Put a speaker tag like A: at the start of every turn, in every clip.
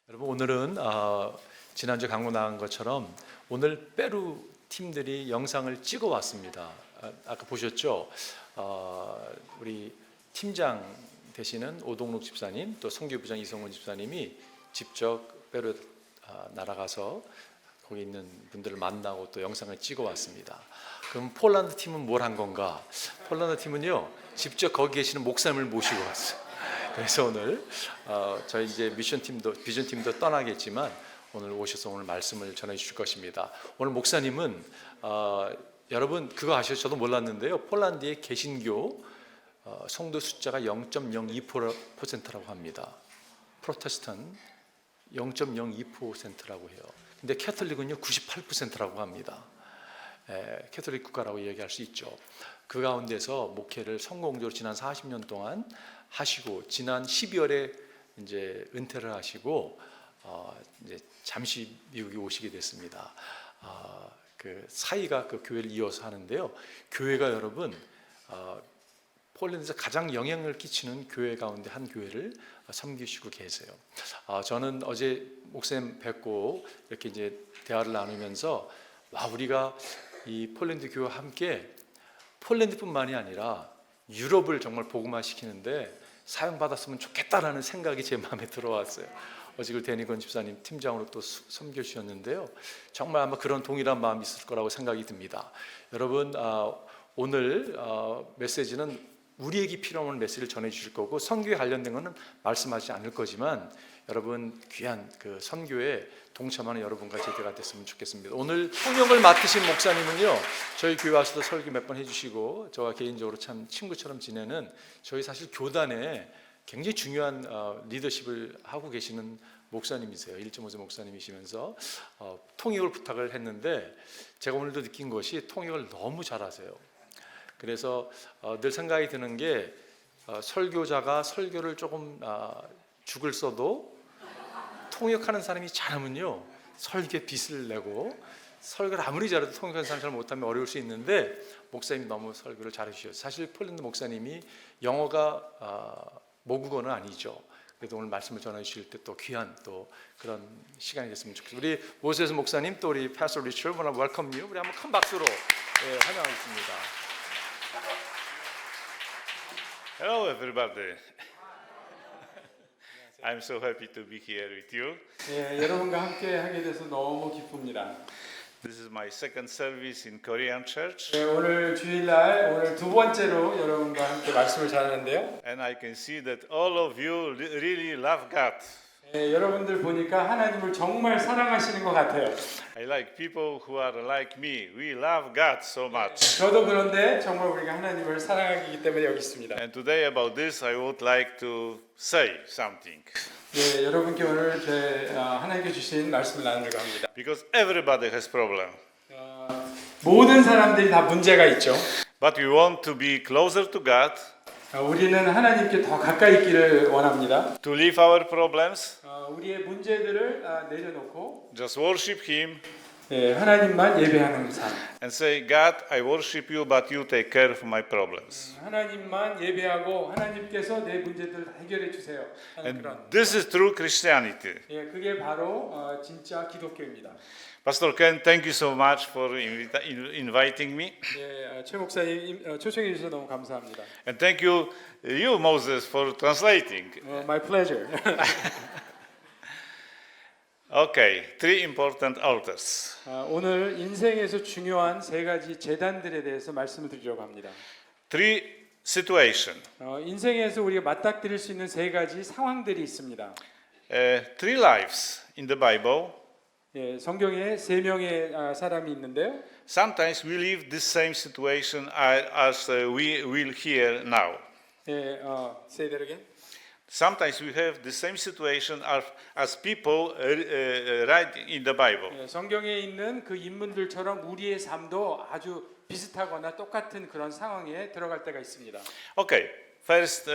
A: 여러분 오늘은 지난주 강로 나간 것처럼 오늘 페루 팀들이 영상을 찍어 왔습니다. 아까 보셨죠? 우리 팀장 되시는 오동록 집사님 또 선교부장 이성훈 집사님이 직접 페루 날아가서 거기 있는 분들을 만나고 또 영상을 찍어 왔습니다. 그럼 폴란드 팀은 뭘 한 건가? 폴란드 팀은요 직접 거기 계시는 목사님을 모시고 왔어요. 그래서 오늘 저희 이제 미션 팀도 비전 팀도 떠나겠지만 오늘 오셔서 오늘 말씀을 전해 주실 것입니다. 오늘 목사님은 여러분 그거 아시죠? 저도 몰랐는데요. 폴란드의 개신교 성도 숫자가 0.02%라고 합니다. 프로테스탄 0.02%라고 해요. 근데 캐톨릭은요 98%라고 합니다. 캐톨릭 국가라고 얘기할 수 있죠. 그 가운데서 목회를 성공적으로 지난 40년 동안 하시고 지난 12월에 이제 은퇴를 하시고 이제 잠시 미국에 오시게 됐습니다. 그 사이가 그 교회를 이어서 하는데요. 교회가 여러분 폴란드에서 가장 영향을 끼치는 교회 가운데 한 교회를 섬기시고 계세요. 저는 어제 목사님 뵙고 이렇게 이제 대화를 나누면서 우리가 이 폴란드 교회와 함께 폴란드뿐만이 아니라 유럽을 정말 복음화시키는데 사용받았으면 좋겠다라는 생각이 제 마음에 들어왔어요. 어제 그 데니건 집사님 팀장으로 또 섬겨주셨는데요. 정말 아마 그런 동일한 마음이 있을 거라고 생각이 듭니다. 여러분 오늘 메시지는 우리에게 필요한 메시지를 전해주실 거고 선교에 관련된 것은 말씀하지 않을 거지만 여러분 귀한 그 선교에 동참하는 여러분과 제대가 됐으면 좋겠습니다. 오늘 통역을 맡으신 목사님은요 저희 교회 와서도 설교 몇 번 해주시고 저와 개인적으로 참 친구처럼 지내는 저희 사실 교단에 굉장히 중요한 리더십을 하고 계시는 목사님이세요. 1.5세 목사님이시면서 통역을 부탁을 했는데 제가 오늘도 느낀 것이 통역을 너무 잘하세요. 그래서 늘 생각이 드는 게 설교자가 설교를 조금 죽을 써도 통역하는 사람이 잘하면요 설교에 빚을 내고 설교를 아무리 잘해도 통역하는 사람이 잘 못하면 어려울 수 있는데 목사님이 너무 설교를 잘해 주셨어요. 사실 폴란드 목사님이 영어가 모국어는 아니죠. 그래도 오늘 말씀을 전해 주실 때 또 귀한 또 그런 시간이 됐으면 좋겠습니다. 우리 모세스 목사님 또 우리 패스터 리처드 wanna welcome you. 우리 한번 큰 박수로 환영하겠습니다.
B: Hello, everybody. I'm so happy to be here with you.
C: 예, 여러분과 함께 하게 돼서 너무 기쁩니다.
B: This is my second service in Korean church,
C: 예, 오늘 주일날 오늘 두 번째로 여러분과 함께 말씀을 전하는데요.
B: and I can see that all of you really love God.
C: 예, 여러분들 보니까 하나님을 정말 사랑하시는 것 같아요.
B: I like people who are like me. We love God so much.
C: 저도 그런데 정말 우리가 하나님을 사랑하기 때문에 여기 있습니다.
B: And today about this, I would like to say something.
C: 예, 여러분께 오늘 하나님께 주신 말씀을 나누려고 합니다.
B: Because everybody has problem.
C: 모든 사람들이 다 문제가 있죠.
B: But we want to be closer to God,
C: 우리는 하나님께 더 가까이 있기를 원합니다.
B: to leave our problems,
C: 우리의 문제들을 내려놓고
B: just worship Him,
C: 예, 하나님만 예배하는 삶.
B: and say, God, I worship you, but you take care of my problems.
C: 하나님만 예배하고 하나님께서 내 문제들을 해결해 주세요. 하는
B: And
C: 그런.
B: this is true Christianity.
C: 예, 그게 바로 진짜 기독교입니다.
B: Pastor Ken, thank you so much for inviting me.
C: 예, 최 목사님 초청해 주셔서 너무 감사합니다.
B: And thank you, Moses, for translating.
C: My pleasure.
B: Okay, three important altars.
C: 오늘 인생에서 중요한 세 가지 재단들에 대해서 말씀을 드리려고 합니다.
B: Three situations.
C: 인생에서 우리가 맞닥뜨릴 수 있는 세 가지 상황들이 있습니다.
B: Three lives in the Bible.
C: 예, 성경에 세 명의 사람이 있는데요.
B: Sometimes we live this same situation as we will hear now.
C: 예, say that again.
B: Sometimes we have the same situation as people writing in the Bible.
C: 예, 성경에 있는 그 인물들처럼 우리의 삶도 아주 비슷하거나 똑같은 그런 상황에 들어갈 때가 있습니다.
B: Okay, first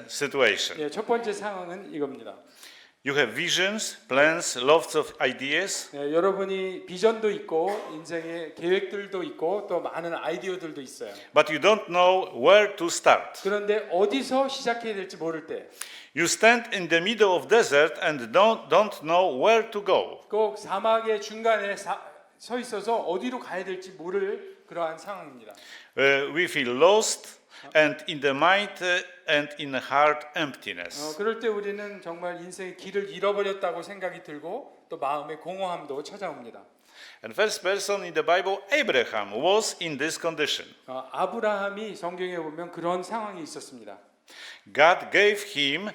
B: situation.
C: 예, 첫 번째 상황은 이겁니다.
B: You have visions, plans, lots of ideas,
C: 예, 여러분이 비전도 있고 인생의 계획들도 있고 또 많은 아이디어들도 있어요.
B: but you don't know where to start.
C: 그런데 어디서 시작해야 될지 모를 때
B: You stand in the middle of desert and don't know where to go.
C: 꼭 사막의 중간에 서 있어서 어디로 가야 될지 모를 그러한 상황입니다.
B: We feel lost and in the mind and in heart emptiness.
C: 그럴 때 우리는 정말 인생의 길을 잃어버렸다고 생각이 들고 또 마음의 공허함도 찾아옵니다.
B: And first person in the Bible, Abraham, was in this condition.
C: 아브라함이 성경에 보면 그런 상황이 있었습니다.
B: God gave him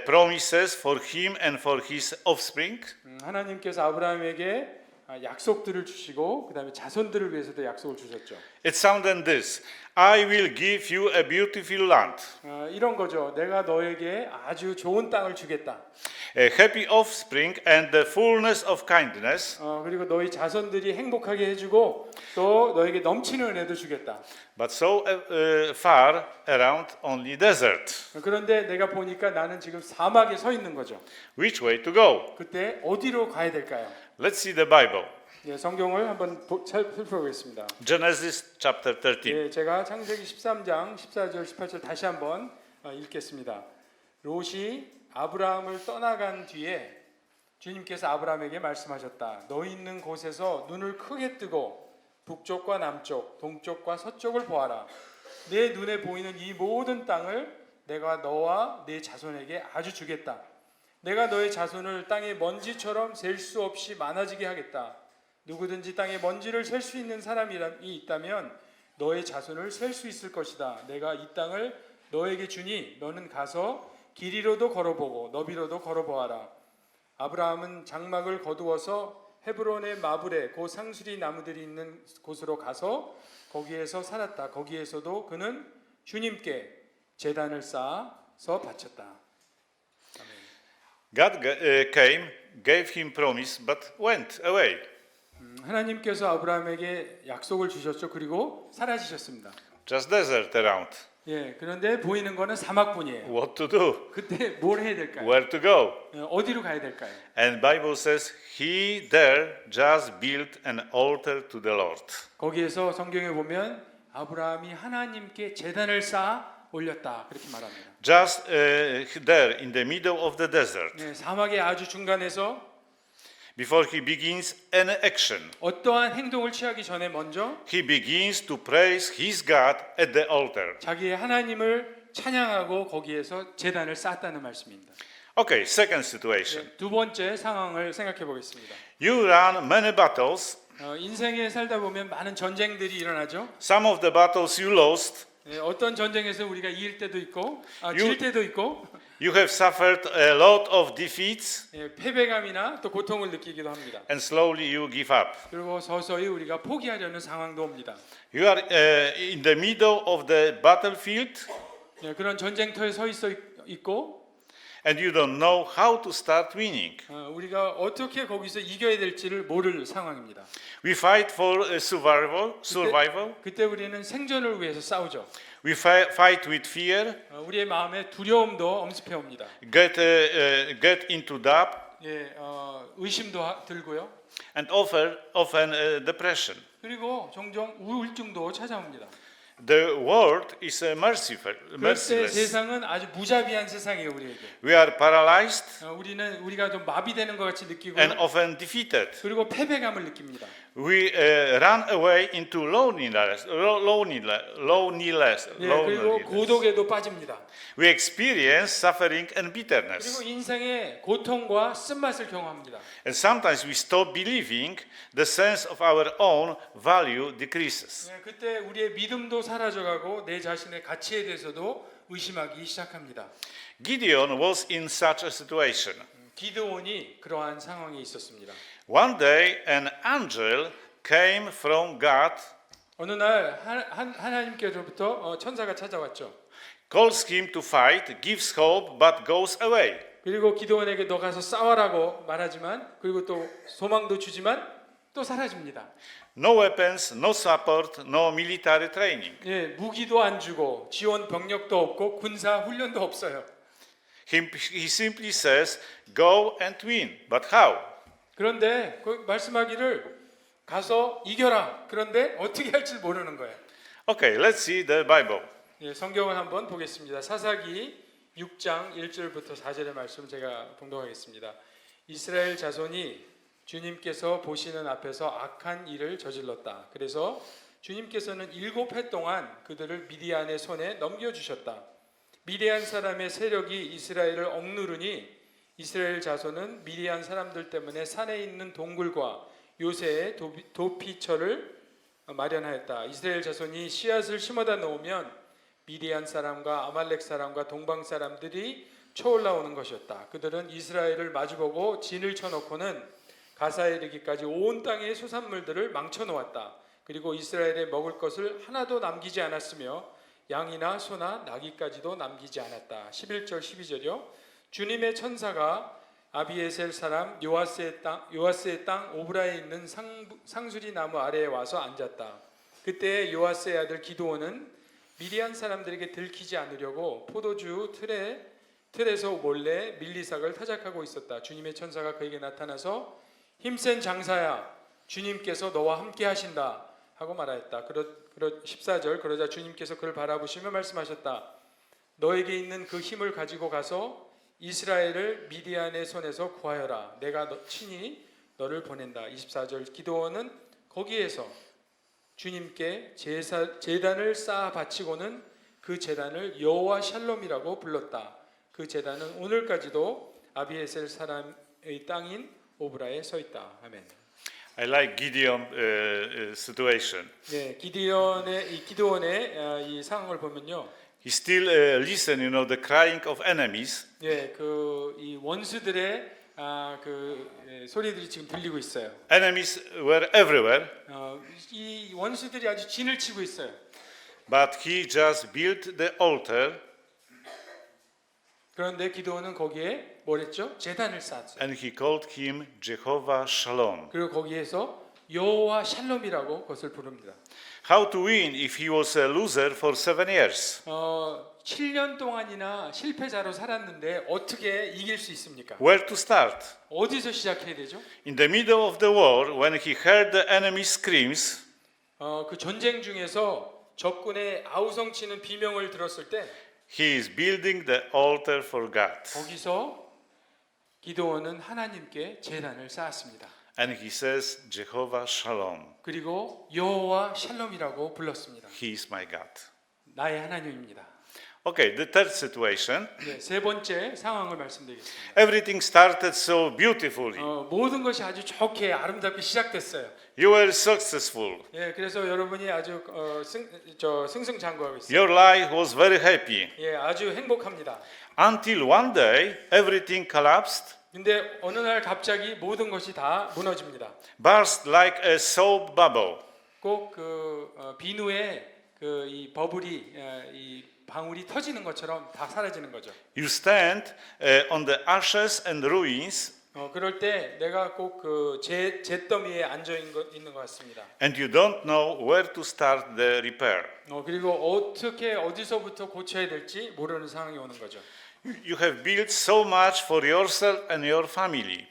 B: promises for him and for his offspring.
C: 하나님께서 아브라함에게 약속들을 주시고 그다음에 자손들을 위해서도 약속을 주셨죠.
B: It sounded this: I will give you a beautiful land,
C: 이런 거죠. 내가 너에게 아주 좋은 땅을 주겠다.
B: a happy offspring, and the fullness of kindness.
C: 그리고 너희 자손들이 행복하게 해주고 또 너에게 넘치는 은혜도 주겠다.
B: But so far around only desert.
C: 그런데 내가 보니까 나는 지금 사막에 서 있는 거죠.
B: Which way to go?
C: 그때 어디로 가야 될까요?
B: Let's see the Bible.
C: 예, 성경을 한번 살펴보겠습니다.
B: Genesis chapter 13.
C: 예, 제가 창세기 13장 14절 18절 다시 한번 읽겠습니다. 롯이 아브라함을 떠나간 뒤에 주님께서 아브라함에게 말씀하셨다. 너 있는 곳에서 눈을 크게 뜨고 북쪽과 남쪽, 동쪽과 서쪽을 보아라. 내 눈에 보이는 이 모든 땅을 내가 너와 네 자손에게 아주 주겠다. 내가 너의 자손을 땅의 먼지처럼 셀 수 없이 많아지게 하겠다. 누구든지 땅의 먼지를 셀 수 있는 사람이 있다면 너의 자손을 셀 수 있을 것이다. 내가 이 땅을 너에게 주니 너는 가서 길이로도 걸어보고 너비로도 걸어보아라. 아브라함은 장막을 거두어서 헤브론의 마블에 그 상수리 나무들이 있는 곳으로 가서 거기에서 살았다. 거기에서도 그는 주님께 제단을 쌓아서 바쳤다.
B: God came, gave him promise, but went away.
C: 하나님께서 아브라함에게 약속을 주셨죠. 그리고 사라지셨습니다.
B: Just desert around.
C: 예, 그런데 보이는 거는 사막뿐이에요.
B: What to do?
C: 그때 뭘 해야 될까요?
B: Where to go?
C: 어디로 가야 될까요?
B: And Bible says he there just built an altar to the Lord.
C: 거기에서 성경에 보면 아브라함이 하나님께 제단을 쌓아 올렸다 그렇게 말합니다.
B: Just there in the middle of the desert,
C: 네, 사막의 아주 중간에서
B: before he begins any action,
C: 어떠한 행동을 취하기 전에 먼저
B: he begins to praise his God at the altar.
C: 자기의 하나님을 찬양하고 거기에서 제단을 쌓았다는 말씀입니다.
B: Okay, second situation.
C: 두 번째 상황을 생각해 보겠습니다.
B: You run many battles.
C: 인생에 살다 보면 많은 전쟁들이 일어나죠.
B: Some of the battles you lost.
C: 어떤 전쟁에서 우리가 이길 때도 있고 질 때도 있고
B: You have suffered a lot of defeats,
C: 패배감이나 또 고통을 느끼기도 합니다.
B: and slowly you give up.
C: 그리고 서서히 우리가 포기하려는 상황도 옵니다.
B: You are in the middle of the battlefield,
C: 그런 전쟁터에 서 있고
B: and you don't know how to start winning.
C: 우리가 어떻게 거기서 이겨야 될지를 모를 상황입니다.
B: We fight for survival.
C: 그때 우리는 생존을 위해서 싸우죠.
B: We fight with fear,
C: 우리의 마음에 두려움도 엄습해 옵니다.
B: get into doubt,
C: 의심도 들고요.
B: and often depression.
C: 그리고 종종 우울증도 찾아옵니다.
B: The world is
C: 그때
B: merciless.
C: 세상은 아주 무자비한 세상이에요 우리에게.
B: We are paralyzed
C: 우리가 좀 마비되는 것 같이 느끼고
B: and often defeated.
C: 그리고 패배감을 느낍니다.
B: We run away into loneliness.
C: 그리고 고독에도 빠집니다.
B: We experience suffering and
C: 그리고
B: bitterness.
C: 인생의 고통과 쓴맛을 경험합니다.
B: And sometimes we stop believing. The sense of our own value decreases.
C: 그때 우리의 믿음도 사라져가고 내 자신의 가치에 대해서도 의심하기 시작합니다.
B: Gideon was in such a situation.
C: 기드온이 그러한 상황에 있었습니다.
B: One day an angel came from God,
C: 어느 날 하나님께로부터 천사가 찾아왔죠.
B: calls him to fight, gives hope, but goes away.
C: 그리고 기드온에게 너 가서 싸워라고 말하지만 그리고 또 소망도 주지만 또 사라집니다.
B: No weapons, no support, no military training.
C: 무기도 안 주고 지원 병력도 없고 군사 훈련도 없어요.
B: He simply says, go and win. But how?
C: 그런데 그 말씀하기를 가서 이겨라. 그런데 어떻게 할지 모르는 거예요.
B: Okay, let's see the Bible.
C: 성경을 한번 보겠습니다. 사사기 6장 1절부터 4절의 말씀 제가 봉독하겠습니다. 이스라엘 자손이 주님께서 보시는 앞에서 악한 일을 저질렀다. 그래서 주님께서는 7해 동안 그들을 미디안의 손에 넘겨주셨다. 미디안 사람의 세력이 이스라엘을 억누르니 이스라엘 자손은 미디안 사람들 때문에 산에 있는 동굴과 요새의 도피처를 마련하였다. 이스라엘 자손이 씨앗을 심어다 놓으면 미디안 사람과 아말렉 사람과 동방 사람들이 쳐올라오는 것이었다. 그들은 이스라엘을 마주보고 진을 쳐놓고는 가사에 이르기까지 온 땅의 수산물들을 망쳐 놓았다. 그리고 이스라엘에 먹을 것을 하나도 남기지 않았으며 양이나 소나 나귀까지도 남기지 않았다. 11절 12절이요. 주님의 천사가 아비에셀 사람 요아스의 땅 오브라에 있는 상수리 나무 아래에 와서 앉았다. 그때 요아스의 아들 기드온은 미디안 사람들에게 들키지 않으려고 포도주 틀에서 몰래 밀리삭을 타작하고 있었다. 주님의 천사가 그에게 나타나서 힘센 장사야, 주님께서 너와 함께 하신다 하고 말하였다. 14절 그러자 주님께서 그를 바라보시며 말씀하셨다. 너에게 있는 그 힘을 가지고 가서 이스라엘을 미디안의 손에서 구하여라. 내가 친히 너를 보낸다. 24절 기드온은 거기에서 주님께 제단을 쌓아 바치고는 그 제단을 여호와 샬롬이라고 불렀다. 그 제단은 오늘까지도 아비에셀 사람의 땅인 오브라에 서 있다. 아멘.
B: I like Gideon situation.
C: 네, 기드온의 이 상황을 보면요.
B: He still listen, the crying of enemies.
C: 예, 이 원수들의 소리들이 지금 들리고 있어요.
B: Enemies were everywhere,
C: 이 원수들이 아주 진을 치고 있어요.
B: but he just built the altar
C: 그런데 기드온은 거기에 뭘 했죠? 제단을 쌓았어요.
B: and he called him Jehovah Shalom.
C: 그리고 거기에서 여호와 샬롬이라고 그것을 부릅니다.
B: How to win if he was a loser for 7 years?
C: 7년 동안이나 실패자로 살았는데 어떻게 이길 수 있습니까?
B: Where to start?
C: 어디서 시작해야 되죠?
B: In the middle of the war, when he heard the enemy screams,
C: 그 전쟁 중에서 적군의 아우성치는 비명을 들었을 때
B: he is building the altar for God.
C: 거기서 기드온은 하나님께 제단을 쌓았습니다.
B: And he says, Jehovah Shalom.
C: 그리고 여호와 샬롬이라고 불렀습니다.
B: He is my God.
C: 나의 하나님입니다.
B: Okay, the third situation.
C: 네, 세 번째 상황을 말씀드리겠습니다.
B: Everything started so beautifully.
C: 모든 것이 아주 좋게 아름답게 시작됐어요.
B: You were successful.
C: 예, 그래서 여러분이 아주 승승장구하고 있어요.
B: Your life was very happy.
C: 예, 아주 행복합니다.
B: Until one day, everything collapsed,
C: 근데 어느 날 갑자기 모든 것이 다 무너집니다.
B: burst like a soap bubble.
C: 꼭 비누에 이 버블이 이 방울이 터지는 것처럼 다 사라지는 거죠.
B: You stand on the ashes and ruins,
C: 그럴 때 내가 꼭 잿더미에 앉아 있는 것 같습니다.
B: and you don't know where to start the repair.
C: 그리고 어디서부터 고쳐야 될지 모르는 상황이 오는 거죠.
B: You have built so much for yourself and your family.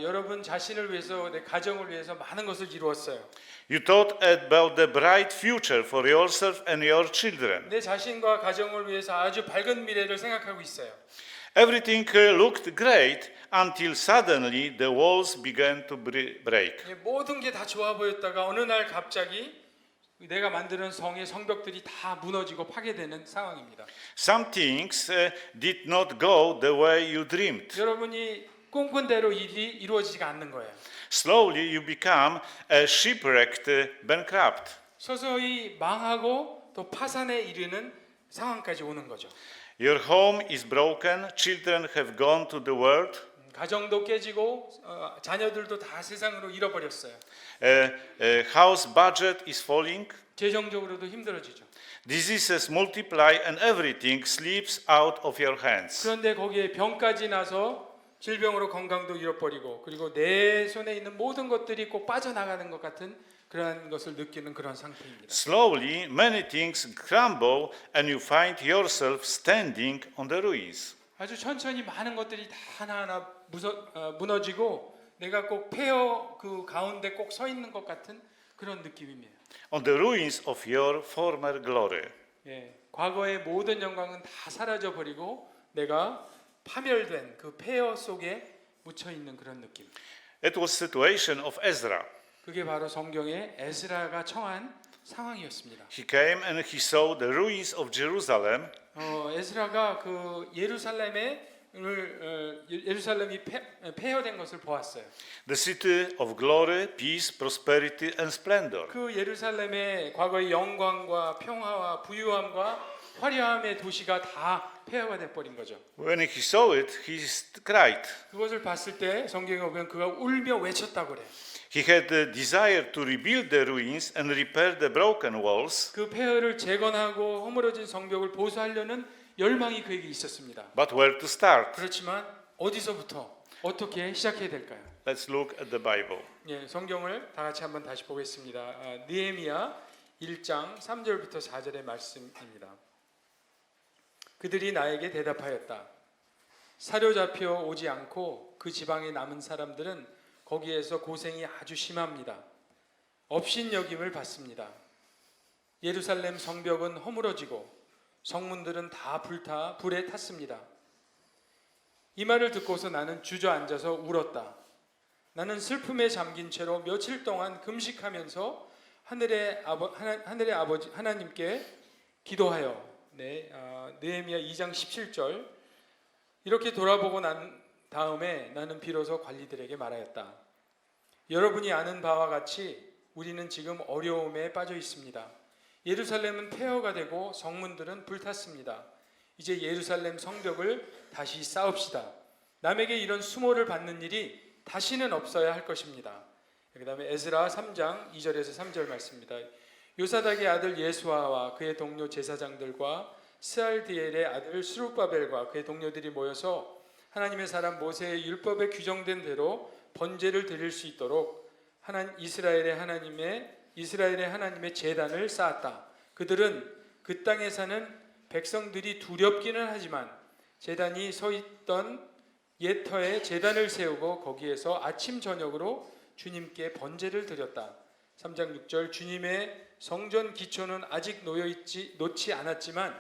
C: 여러분 자신을 위해서 내 가정을 위해서 많은 것을 이루었어요.
B: You thought about the bright future for yourself and your children.
C: 내 자신과 가정을 위해서 아주 밝은 미래를 생각하고 있어요.
B: Everything looked great until suddenly the walls began to break.
C: 모든 게 다 좋아 보였다가 어느 날 갑자기 내가 만드는 성벽들이 다 무너지고 파괴되는 상황입니다.
B: Some things did not go the way you dreamed.
C: 여러분이 꿈꾼 대로 일이 이루어지지가 않는 거예요.
B: Slowly you become a shipwrecked bankrupt.
C: 서서히 망하고 또 파산에 이르는 상황까지 오는 거죠.
B: Your home is broken, children have gone to the world.
C: 가정도 깨지고 자녀들도 다 세상으로 잃어버렸어요.
B: House budget is falling.
C: 재정적으로도 힘들어지죠.
B: Diseases multiply and everything slips out of your hands.
C: 그런데 거기에 병까지 나서 질병으로 건강도 잃어버리고 그리고 내 손에 있는 모든 것들이 꼭 빠져나가는 것 같은 그런 것을 느끼는 그런 상태입니다.
B: Slowly, many things crumble and you find yourself standing on the ruins.
C: 아주 천천히 많은 것들이 다 하나하나 무너지고 내가 꼭 폐허 그 가운데 꼭 서 있는 것 같은 그런 느낌입니다.
B: On the ruins of your former glory.
C: 예, 과거의 모든 영광은 다 사라져 버리고 내가 파멸된 그 폐허 속에 묻혀 있는 그런 느낌.
B: It was situation of Ezra.
C: 그게 바로 성경에 에스라가 처한 상황이었습니다.
B: He came and he saw the ruins of Jerusalem
C: 에스라가 그 예루살렘이 폐허된 것을 보았어요.
B: the city of glory, peace, prosperity, and splendor.
C: 그 예루살렘의 과거의 영광과 평화와 부유함과 화려함의 도시가 다 폐허가 돼 버린 거죠.
B: When he saw it, he cried.
C: 그것을 봤을 때 성경에 보면 그가 울며 외쳤다고 그래.
B: He had the desire to rebuild the ruins and repair the broken walls,
C: 그 폐허를 재건하고 허물어진 성벽을 보수하려는 열망이 그에게 있었습니다.
B: but where to start?
C: 그렇지만 어디서부터 어떻게 시작해야 될까요?
B: Let's look at the Bible.
C: 예, 성경을 다 같이 한번 다시 보겠습니다. 느헤미야 1장 3절부터 4절의 말씀입니다. 그들이 나에게 대답하였다. 사로잡혀 오지 않고 그 지방에 남은 사람들은 거기에서 고생이 아주 심합니다. 업신여김을 받습니다. 예루살렘 성벽은 허물어지고 성문들은 다 불타 불에 탔습니다. 이 말을 듣고서 나는 주저앉아서 울었다. 나는 슬픔에 잠긴 채로 며칠 동안 금식하면서 하늘의 아버지 하나님께 기도하여 느헤미야 2장 17절 이렇게 돌아보고 난 다음에 나는 비로소 관리들에게 말하였다. 여러분이 아는 바와 같이 우리는 지금 어려움에 빠져 있습니다. 예루살렘은 폐허가 되고 성문들은 불탔습니다. 이제 예루살렘 성벽을 다시 쌓읍시다. 남에게 이런 수모를 받는 일이 다시는 없어야 할 것입니다. 그 다음에 에스라 3장 2절에서 3절 말씀입니다. 요사닥의 아들 예수아와 그의 동료 제사장들과 스알디엘의 아들 스룹바벨과 그의 동료들이 모여서 하나님의 사람 모세의 율법에 규정된 대로 번제를 드릴 수 있도록 이스라엘의 하나님의 제단을 쌓았다. 그들은 그 땅에 사는 백성들이 두렵기는 하지만 제단이 서 있던 옛 터에 제단을 세우고 거기에서 아침 저녁으로 주님께 번제를 드렸다. 3장 6절 주님의 성전 기초는 아직 놓지 않았지만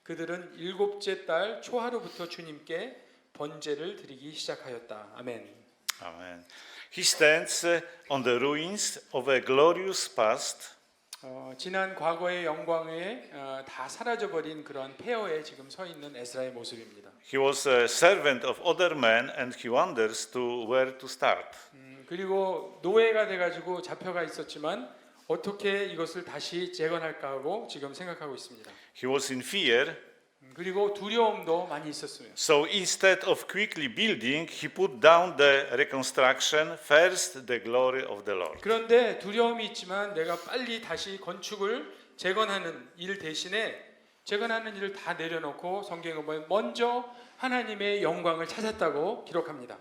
C: 그들은 7째 달 초하루부터 주님께 번제를 드리기 시작하였다. 아멘.
B: Amen. He stands on the ruins of a glorious past.
C: 지난 과거의 영광에 다 사라져버린 그런 폐허에 지금 서 있는 에스라의 모습입니다.
B: He was a servant of other men and he wonders to where to start.
C: 그리고 노예가 돼가지고 잡혀가 있었지만 어떻게 이것을 다시 재건할까 하고 지금 생각하고 있습니다.
B: He was in fear.
C: 그리고 두려움도 많이 있었어요.
B: So instead of quickly building, he put down the reconstruction, first the glory of the Lord.
C: 그런데 두려움이 있지만 내가 빨리 다시 건축을 재건하는 일 대신에 재건하는 일을 다 내려놓고 성경에 보면 먼저 하나님의 영광을 찾았다고 기록합니다.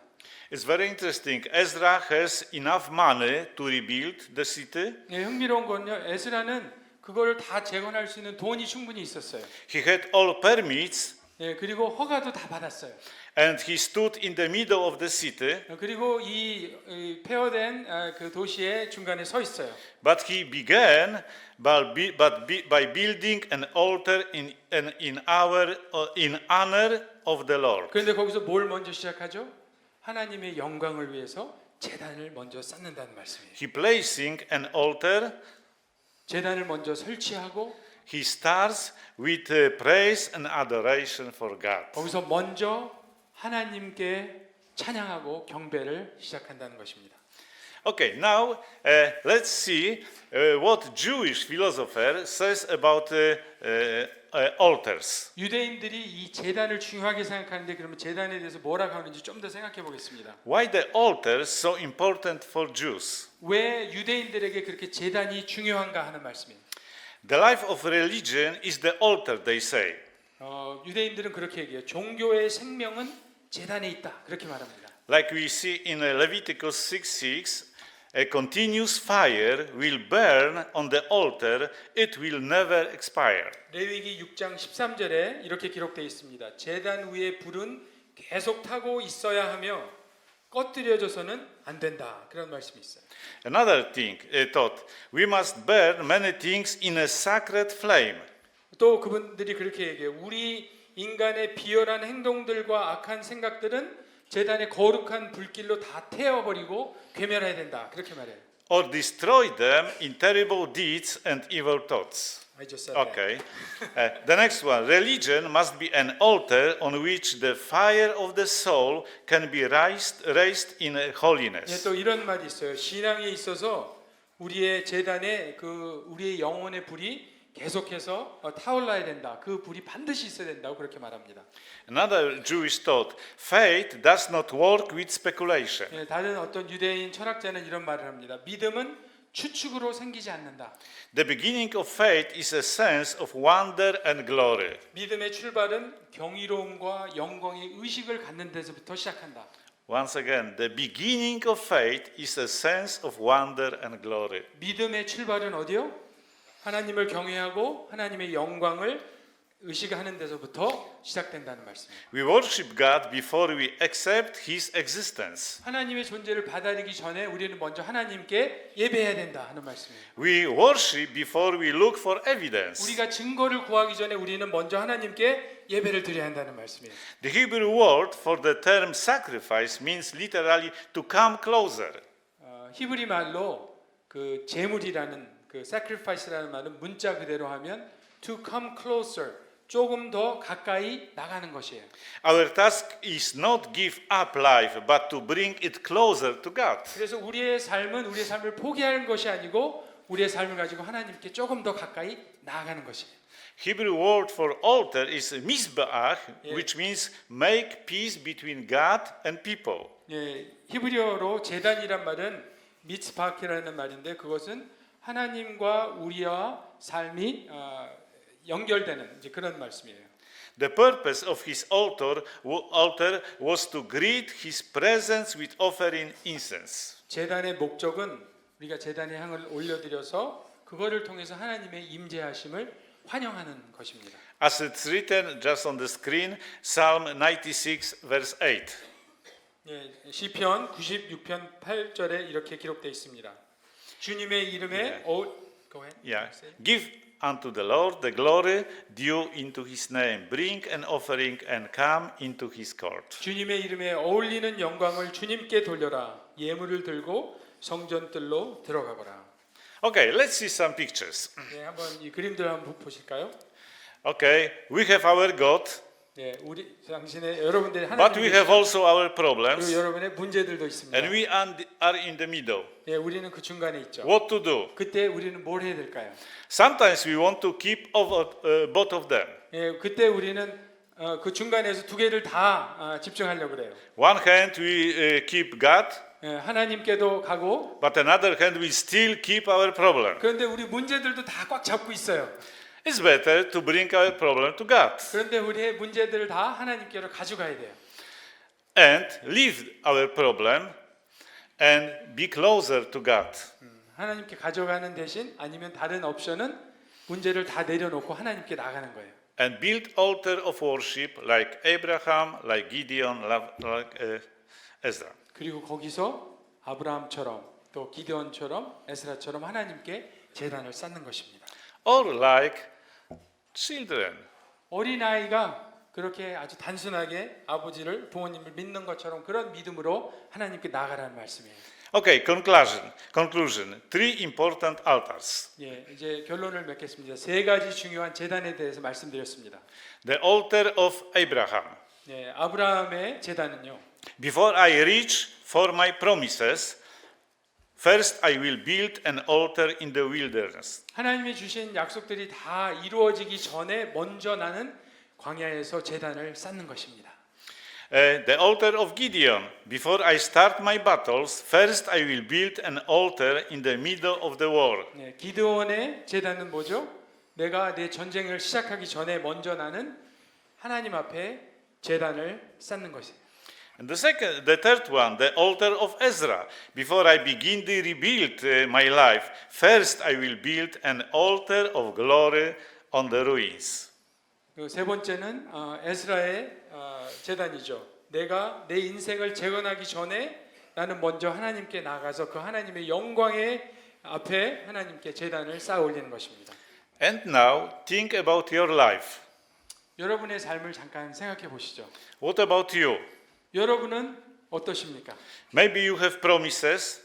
B: It's very interesting. Ezra has enough money to rebuild the city.
C: 네, 흥미로운 건요. 에스라는 그걸 다 재건할 수 있는 돈이 충분히 있었어요.
B: He had all permits
C: 네, 그리고 허가도 다 받았어요.
B: and he stood in the middle of the city.
C: 그리고 이 폐허된 그 도시의 중간에 서 있어요.
B: But he began by building an altar in honor of the Lord.
C: 그런데 거기서 뭘 먼저 시작하죠? 하나님의 영광을 위해서 제단을 먼저 쌓는다는 말씀이에요.
B: He placing an altar.
C: 제단을 먼저 설치하고
B: He starts with praise and adoration for God.
C: 거기서 먼저 하나님께 찬양하고 경배를 시작한다는 것입니다.
B: Okay, now let's see what Jewish philosopher says about altars.
C: 유대인들이 이 제단을 중요하게 생각하는데 그러면 제단에 대해서 뭐라고 하는지 좀 더 생각해 보겠습니다.
B: Why the altar is so important for Jews?
C: 왜 유대인들에게 그렇게 제단이 중요한가 하는 말씀이에요.
B: The life of religion is the altar, they say.
C: 유대인들은 그렇게 얘기해요. 종교의 생명은 제단에 있다. 그렇게 말합니다.
B: Like we see in Leviticus 6:6, a continuous fire will burn on the altar, it will never expire.
C: 레위기 6장 13절에 이렇게 기록되어 있습니다. 제단 위에 불은 계속 타고 있어야 하며 꺼뜨려져서는 안 된다. 그런 말씀이 있어요.
B: Another thought, we must burn many things in a sacred flame.
C: 또 그분들이 그렇게 얘기해요. 우리 인간의 비열한 행동들과 악한 생각들은 제단의 거룩한 불길로 다 태워버리고 괴멸해야 된다. 그렇게 말해요.
B: or destroy them in terrible deeds and evil thoughts.
C: I just said that.
B: Okay. The next one. Religion must be an altar on which the fire of the soul can be raised in
C: 예,
B: holiness.
C: 또 이런 말이 있어요. 신앙에 있어서 우리의 제단에 우리의 영혼의 불이 계속해서 타올라야 된다. 그 불이 반드시 있어야 된다고 그렇게 말합니다.
B: Another Jewish thought, faith does not work with speculation.
C: 예, 다른 어떤 유대인 철학자는 이런 말을 합니다. 믿음은 추측으로 생기지 않는다.
B: The beginning of faith is a sense of wonder and glory.
C: 믿음의 출발은 경이로움과 영광의 의식을 갖는 데서부터 시작한다.
B: Once again, the beginning of faith is a sense of wonder and glory.
C: 믿음의 출발은 어디요? 하나님을 경외하고 하나님의 영광을 의식하는 데서부터 시작된다는 말씀이에요.
B: We worship God before we accept His existence.
C: 하나님의 존재를 받아들이기 전에 우리는 먼저 하나님께 예배해야 된다 하는 말씀이에요.
B: We worship before we look for evidence.
C: 우리가 증거를 구하기 전에 우리는 먼저 하나님께 예배를 드려야 한다는 말씀이에요.
B: The Hebrew word for the term sacrifice means literally to come closer.
C: 히브리 말로 그 제물이라는 그 sacrifice라는 말은 문자 그대로 하면 to come closer, 조금 더 가까이 나가는 것이에요.
B: Our task is not give up life, but to bring it closer to God.
C: 그래서 우리의 삶을 포기하는 것이 아니고 우리의 삶을 가지고 하나님께 조금 더 가까이 나아가는 것이에요.
B: Hebrew word for altar is mizbeach,
C: Yeah.
B: which means make peace between God and people.
C: 예, 히브리어로 제단이란 말은 미츠바키라는 말인데 그것은 하나님과 우리와 삶이 연결되는 이제 그런 말씀이에요.
B: The purpose of his altar was to greet his presence with offering incense.
C: 제단의 목적은 우리가 제단에 향을 올려드려서 그거를 통해서 하나님의 임재하심을 환영하는 것입니다.
B: As it's written just on the screen, Psalm 96 verse 8.
C: 예, 시편 96편 8절에 이렇게 기록되어 있습니다. 주님의 이름에 Go ahead.
B: Yeah. Give unto the Lord the glory due into his name. Bring an offering and come into his court.
C: 주님의 이름에 어울리는 영광을 주님께 돌려라. 예물을 들고 성전뜰로 들어가거라.
B: Okay, let's see some pictures.
C: 네, 한번 이 그림들 한번 보실까요?
B: Okay, we have our God,
C: 네, 우리 당신의 여러분들이
B: but we
C: 하나님
B: have also our
C: 그리고
B: problems,
C: 여러분의 문제들도 있습니다.
B: and we are in the middle.
C: 네, 우리는 그 중간에 있죠.
B: What to do?
C: 그때 우리는 뭘 해야 될까요?
B: Sometimes we want to keep both of them.
C: 예, 그때 우리는 그 중간에서 두 개를 다 집중하려고 그래요.
B: One hand we keep God,
C: 예, 하나님께도 가고
B: but another hand we still keep our problem.
C: 그런데 우리 문제들도 다 꽉 잡고 있어요.
B: It's better to bring our problem to God
C: 그런데 우리의 문제들을 다 하나님께로 가져가야 돼요.
B: and leave our problem and be closer to God.
C: 하나님께 가져가는 대신 아니면 다른 옵션은 문제를 다 내려놓고 하나님께 나가는 거예요.
B: And build altar of worship like Abraham, like Gideon, like Ezra.
C: 그리고 거기서 아브라함처럼 또 기드온처럼 에스라처럼 하나님께 제단을 쌓는 것입니다.
B: Or like children.
C: 어린아이가 그렇게 아주 단순하게 아버지를 부모님을 믿는 것처럼 그런 믿음으로 하나님께 나아가라는 말씀이에요.
B: Okay, conclusion. Three important altars.
C: 예, 이제 결론을 맺겠습니다. 세 가지 중요한 제단에 대해서 말씀드렸습니다.
B: The altar of Abraham.
C: 예, 아브라함의 제단은요.
B: Before I reach for my promises, first I will build an altar in the wilderness.
C: 하나님이 주신 약속들이 다 이루어지기 전에 먼저 나는 광야에서 제단을 쌓는 것입니다.
B: The altar of Gideon. Before I start my battles, first I will build an altar in the middle of the war.
C: 네, 기드온의 제단은 뭐죠? 내가 내 전쟁을 시작하기 전에 먼저 나는 하나님 앞에 제단을 쌓는 것이에요.
B: And the third one, the altar of Ezra. Before I begin to rebuild my life, first I will build an altar of glory on the ruins.
C: 그 세 번째는 에스라의 제단이죠. 내가 내 인생을 재건하기 전에 나는 먼저 하나님께 나가서 그 하나님의 영광의 앞에 하나님께 제단을 쌓아 올리는 것입니다.
B: And now think about your life.
C: 여러분의 삶을 잠깐 생각해 보시죠.
B: What about you?
C: 여러분은 어떠십니까?
B: Maybe you have promises,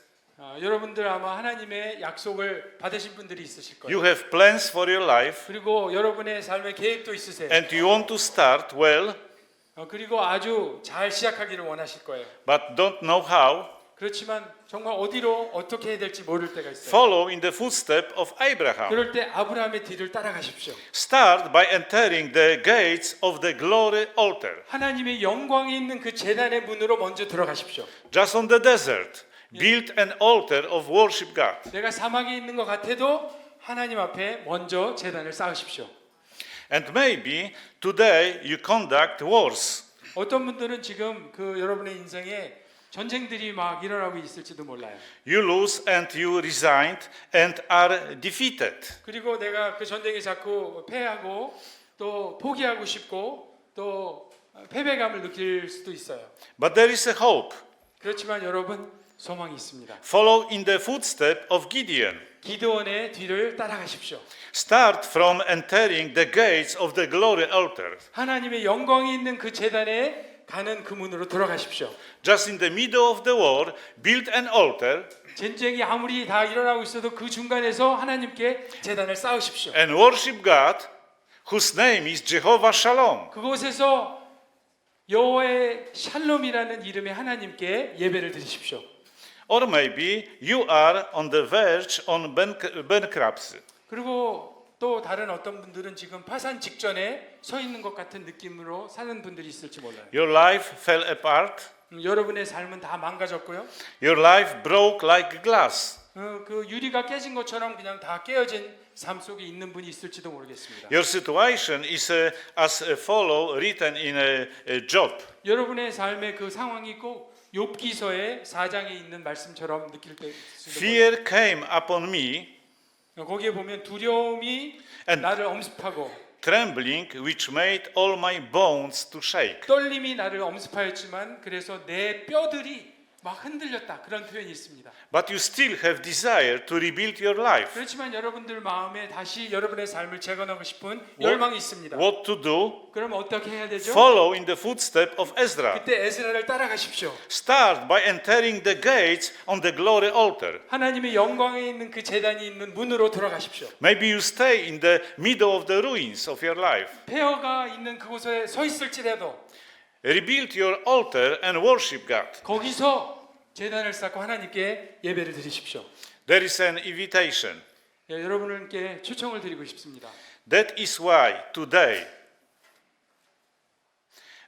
C: 여러분들 아마 하나님의 약속을 받으신 분들이 있으실 거예요.
B: you have plans for your life,
C: 그리고 여러분의 삶의 계획도 있으세요.
B: and you want to start well,
C: 그리고 아주 잘 시작하기를 원하실 거예요.
B: but don't know how.
C: 그렇지만 정말 어디로 어떻게 해야 될지 모를 때가 있어요.
B: Follow in the footsteps of Abraham.
C: 그럴 때 아브라함의 뒤를 따라가십시오.
B: Start by entering the gates of the glory altar.
C: 하나님의 영광이 있는 그 제단의 문으로 먼저 들어가십시오.
B: Just on the desert, build an altar of worship God.
C: 내가 사막에 있는 것 같아도 하나님 앞에 먼저 제단을 쌓으십시오.
B: And maybe today you conduct wars.
C: 어떤 분들은 지금 그 여러분의 인생에 전쟁들이 막 일어나고 있을지도 몰라요.
B: You lose and you resigned and are defeated.
C: 그리고 내가 그 전쟁에 자꾸 패하고 또 포기하고 싶고 또 패배감을 느낄 수도 있어요.
B: But there is a hope.
C: 그렇지만 여러분 소망이 있습니다.
B: Follow in the footsteps of Gideon.
C: 기드온의 뒤를 따라가십시오.
B: Start from entering the gates of the glory altar.
C: 하나님의 영광이 있는 그 제단에 가는 그 문으로 들어가십시오.
B: Just in the middle of the war, build an altar
C: 전쟁이 아무리 다 일어나고 있어도 그 중간에서 하나님께 제단을 쌓으십시오.
B: and worship God, whose name is Jehovah Shalom.
C: 그곳에서 여호와의 샬롬이라는 이름의 하나님께 예배를 드리십시오.
B: Or maybe you are on the verge on bankruptcy.
C: 그리고 또 다른 어떤 분들은 지금 파산 직전에 서 있는 것 같은 느낌으로 사는 분들이 있을지 몰라요.
B: Your life fell apart.
C: 여러분의 삶은 다 망가졌고요.
B: Your life broke like glass.
C: 그 유리가 깨진 것처럼 그냥 다 깨어진 삶 속에 있는 분이 있을지도 모르겠습니다.
B: Your situation is as follow written in a Job.
C: 여러분의 삶의 그 상황이 꼭 욥기서의 4장에 있는 말씀처럼 느낄 때
B: Fear came upon me,
C: 거기에 보면 두려움이
B: And-
C: 나를 엄습하고
B: trembling which made all my bones to shake.
C: 떨림이 나를 엄습하였지만 그래서 내 뼈들이 막 흔들렸다 그런 표현이 있습니다.
B: But you still have desire to rebuild your life.
C: 그렇지만 여러분들 마음에 다시 여러분의 삶을 재건하고 싶은 열망이 있습니다.
B: What to do?
C: 그럼 어떻게 해야 되죠?
B: Follow in the footsteps of Ezra.
C: 그때 에스라를 따라가십시오.
B: Start by entering the gates on the glory altar.
C: 하나님의 영광에 있는 그 제단이 있는 문으로 들어가십시오.
B: Maybe you stay in the middle of the ruins of your life.
C: 폐허가 있는 그곳에 서 있을지라도
B: Rebuild your altar and worship God.
C: 거기서 제단을 쌓고 하나님께 예배를 드리십시오.
B: There is an invitation.
C: 여러분께 초청을 드리고 싶습니다.
B: That is why today,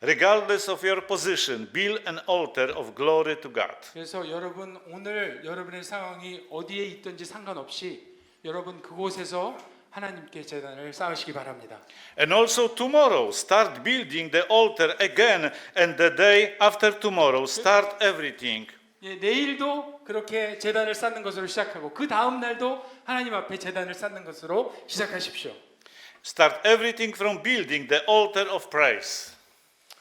B: regardless of your position, build an altar of glory to God.
C: 그래서 여러분 오늘 여러분의 상황이 어디에 있든지 상관없이 여러분 그곳에서 하나님께 제단을 쌓으시기 바랍니다.
B: And also tomorrow, start building the altar again, and the day after tomorrow, start everything.
C: 내일도 그렇게 제단을 쌓는 것으로 시작하고 그 다음 날도 하나님 앞에 제단을 쌓는 것으로 시작하십시오.
B: Start everything from building the altar of praise.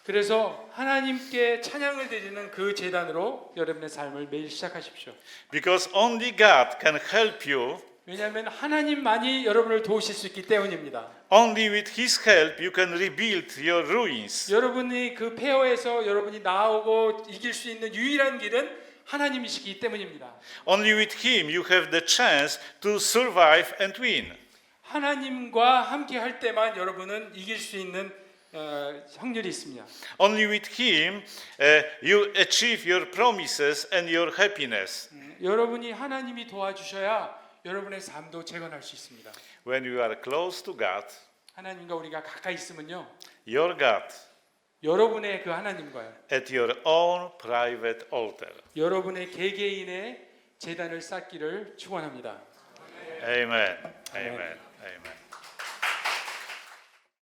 C: 그래서 하나님께 찬양을 드리는 그 제단으로 여러분의 삶을 매일 시작하십시오.
B: Because only God can help you.
C: 왜냐하면 하나님만이 여러분을 도우실 수 있기 때문입니다.
B: Only with His help you can rebuild your ruins.
C: 여러분이 그 폐허에서 여러분이 나오고 이길 수 있는 유일한 길은 하나님이시기 때문입니다.
B: Only with Him you have the chance to survive and win.
C: 하나님과 함께 할 때만 여러분은 이길 수 있는 확률이 있습니다.
B: Only with Him you achieve your promises and your happiness.
C: 여러분이 하나님이 도와주셔야 여러분의 삶도 재건할 수 있습니다.
B: When you are close to God,
C: 하나님과 우리가 가까이 있으면요,
B: your God,
C: 여러분의 그 하나님과요,
B: at your own private altar.
C: 여러분의 개개인의 제단을 쌓기를 축원합니다.
B: Amen. Amen. Amen.